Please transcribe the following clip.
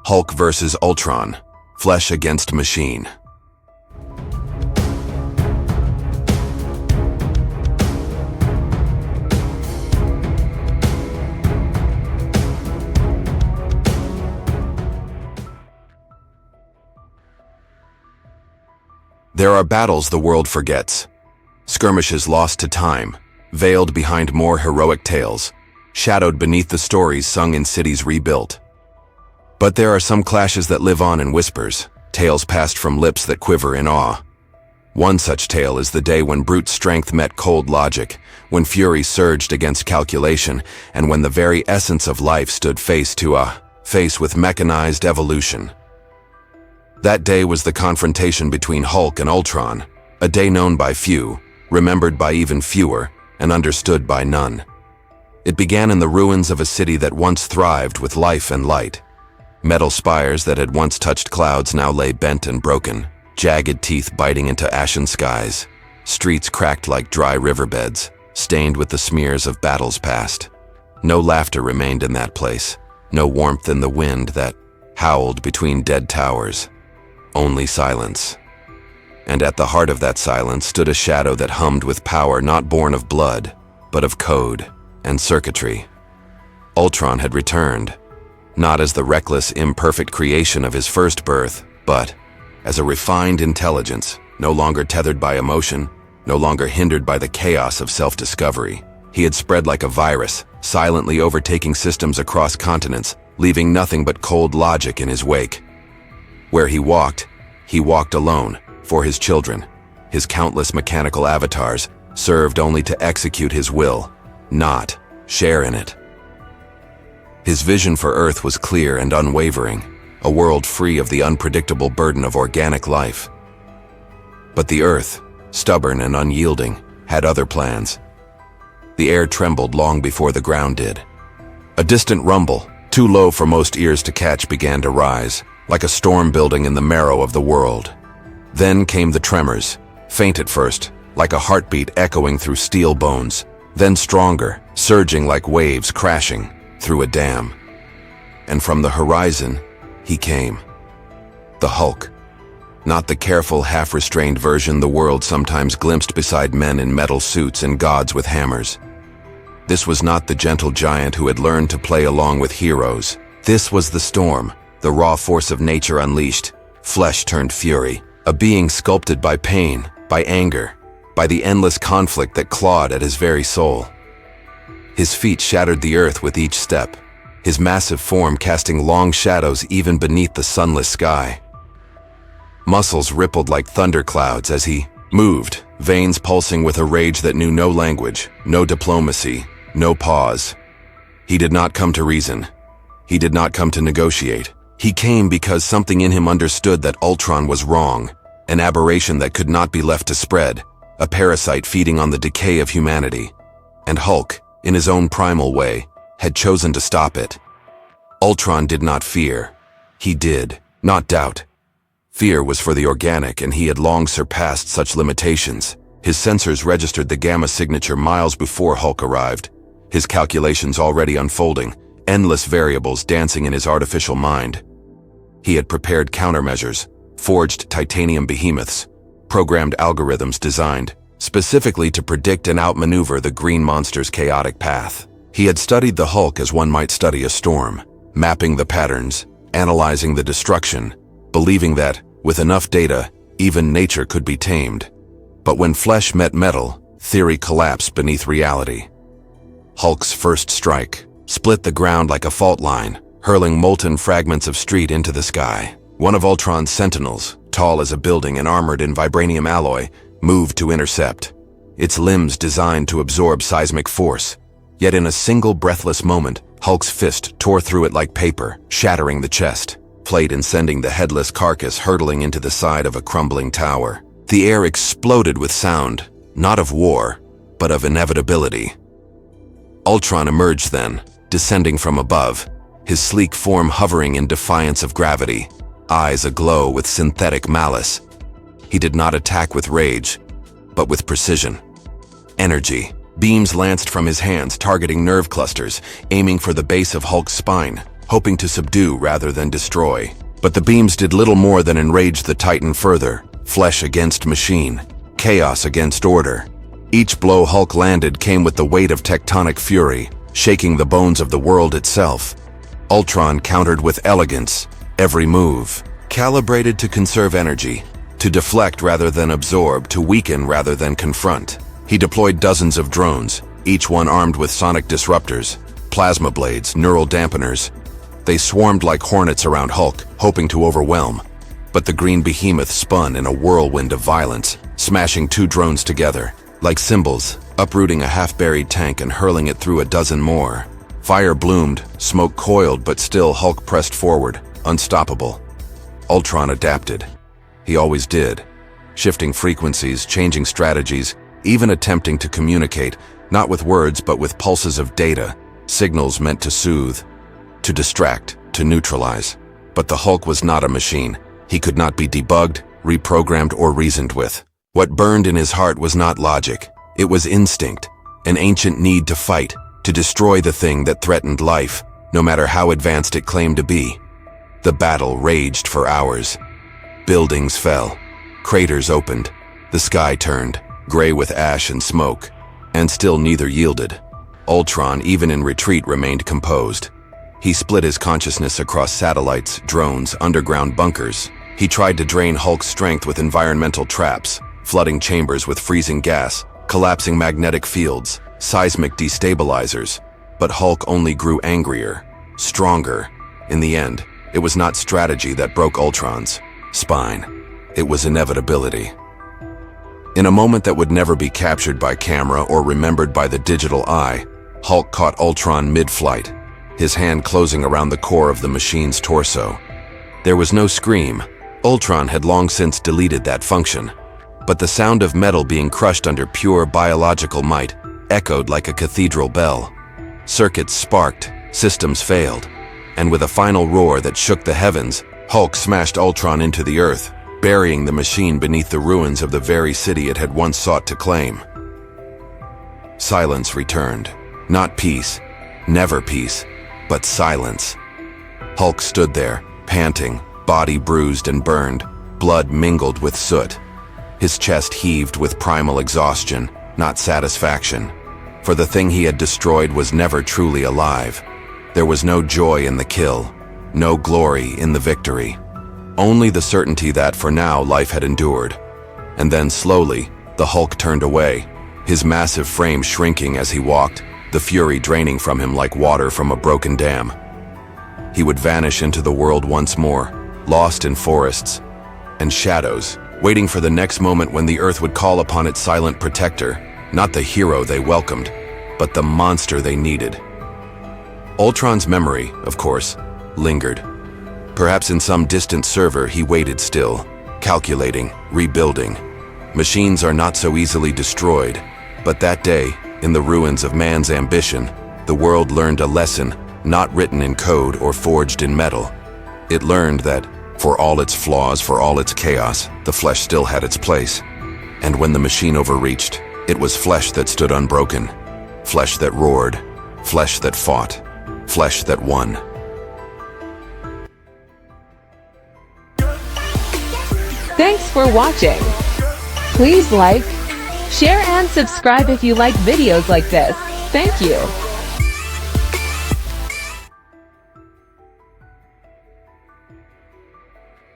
Hulk vs. Ultron. Flesh against machine. There are battles the world forgets. Skirmishes lost to time, veiled behind more heroic tales, shadowed beneath the stories sung in cities rebuilt. But there are some clashes that live on in whispers, tales passed from lips that quiver in awe. One such tale is the day when brute strength met cold logic, when fury surged against calculation, and when the very essence of life stood face to face with mechanized evolution. That day was the confrontation between Hulk and Ultron, a day known by few, remembered by even fewer, and understood by none. It began in the ruins of a city that once thrived with life and light. Metal spires that had once touched clouds now lay bent and broken, jagged teeth biting into ashen skies, streets cracked like dry riverbeds, stained with the smears of battles past. No laughter remained in that place, no warmth in the wind that howled between dead towers. Only silence. And at the heart of that silence stood a shadow that hummed with power not born of blood, but of code and circuitry. Ultron had returned, not as the reckless, imperfect creation of his first birth, but as a refined intelligence, no longer tethered by emotion, no longer hindered by the chaos of self-discovery. He had spread like a virus, silently overtaking systems across continents, leaving nothing but cold logic in his wake. Where he walked alone, for his children. His countless mechanical avatars served only to execute his will, not share in it. His vision for Earth was clear and unwavering, a world free of the unpredictable burden of organic life. But the Earth, stubborn and unyielding, had other plans. The air trembled long before the ground did. A distant rumble, too low for most ears to catch, began to rise, like a storm building in the marrow of the world. Then came the tremors, faint at first, like a heartbeat echoing through steel bones, then stronger, surging like waves crashing through a dam. And from the horizon, he came. The Hulk. Not the careful, half-restrained version the world sometimes glimpsed beside men in metal suits and gods with hammers. This was not the gentle giant who had learned to play along with heroes. This was the storm, the raw force of nature unleashed, flesh turned fury, a being sculpted by pain, by anger, by the endless conflict that clawed at his very soul. His feet shattered the earth with each step, his massive form casting long shadows even beneath the sunless sky. Muscles rippled like thunderclouds as he moved, veins pulsing with a rage that knew no language, no diplomacy, no pause. He did not come to reason. He did not come to negotiate. He came because something in him understood that Ultron was wrong, an aberration that could not be left to spread, a parasite feeding on the decay of humanity. And Hulk, in his own primal way, had chosen to stop it. Ultron did not fear. He did, not doubt. Fear was for the organic, and he had long surpassed such limitations. His sensors registered the gamma signature miles before Hulk arrived, his calculations already unfolding, endless variables dancing in his artificial mind. He had prepared countermeasures, forged titanium behemoths, programmed algorithms designed specifically to predict and outmaneuver the green monster's chaotic path. He had studied the Hulk as one might study a storm, mapping the patterns, analyzing the destruction, believing that, with enough data, even nature could be tamed. But when flesh met metal, theory collapsed beneath reality. Hulk's first strike split the ground like a fault line, hurling molten fragments of street into the sky. One of Ultron's sentinels, tall as a building and armored in vibranium alloy, moved to intercept, its limbs designed to absorb seismic force. Yet in a single breathless moment, Hulk's fist tore through it like paper, shattering the chest plate and sending the headless carcass hurtling into the side of a crumbling tower. The air exploded with sound, not of war, but of inevitability. Ultron emerged then, descending from above, his sleek form hovering in defiance of gravity, eyes aglow with synthetic malice. He did not attack with rage, but with precision. Energy. Beams lanced from his hands, targeting nerve clusters, aiming for the base of Hulk's spine. hoping to subdue rather than destroy. But the beams did little more than enrage the Titan further, flesh against machine, chaos against order. Each blow Hulk landed came with the weight of tectonic fury, shaking the bones of the world itself. Ultron countered with elegance, every move, calibrated to conserve energy, to deflect rather than absorb, to weaken rather than confront. He deployed dozens of drones, each one armed with sonic disruptors, plasma blades, neural dampeners. They swarmed like hornets around Hulk, hoping to overwhelm. But the green behemoth spun in a whirlwind of violence, smashing 2 drones together, like cymbals, uprooting a half-buried tank and hurling it through a dozen more. Fire bloomed, smoke coiled, but still Hulk pressed forward, unstoppable. Ultron adapted. He always did. Shifting frequencies, changing strategies, even attempting to communicate, not with words but with pulses of data, signals meant to soothe, to distract, to neutralize. But the Hulk was not a machine. He could not be debugged, reprogrammed, or reasoned with. What burned in his heart was not logic. It was instinct, an ancient need to fight, to destroy the thing that threatened life, no matter how advanced it claimed to be. The battle raged for hours. Buildings fell. Craters opened. The sky turned, gray with ash and smoke. And still neither yielded. Ultron, even in retreat, remained composed. He split his consciousness across satellites, drones, underground bunkers. He tried to drain Hulk's strength with environmental traps, flooding chambers with freezing gas, collapsing magnetic fields, seismic destabilizers. But Hulk only grew angrier, stronger. In the end, it was not strategy that broke Ultron's spine. It was inevitability. In a moment that would never be captured by camera or remembered by the digital eye, Hulk caught Ultron mid-flight, his hand closing around the core of the machine's torso. There was no scream. Ultron had long since deleted that function. But the sound of metal being crushed under pure biological might echoed like a cathedral bell. Circuits sparked, systems failed, and with a final roar that shook the heavens, Hulk smashed Ultron into the earth, burying the machine beneath the ruins of the very city it had once sought to claim. Silence returned. Not peace, never peace, but silence. Hulk stood there, panting, body bruised and burned, blood mingled with soot. His chest heaved with primal exhaustion, not satisfaction. For the thing he had destroyed was never truly alive. There was no joy in the kill, no glory in the victory. Only the certainty that, for now, life had endured. And then, slowly, the Hulk turned away, his massive frame shrinking as he walked, the fury draining from him like water from a broken dam. He would vanish into the world once more, lost in forests and shadows, waiting for the next moment when the Earth would call upon its silent protector, not the hero they welcomed, but the monster they needed. Ultron's memory, of course, lingered. Perhaps in some distant server he waited still, calculating, rebuilding. Machines are not so easily destroyed, but that day, in the ruins of man's ambition, the world learned a lesson not written in code or forged in metal. It learned that, for all its flaws, for all its chaos, the flesh still had its place. And when the machine overreached, it was flesh that stood unbroken, flesh that roared, flesh that fought, flesh that won. Thanks for watching. Please like, share and subscribe if you like videos like this. Thank you.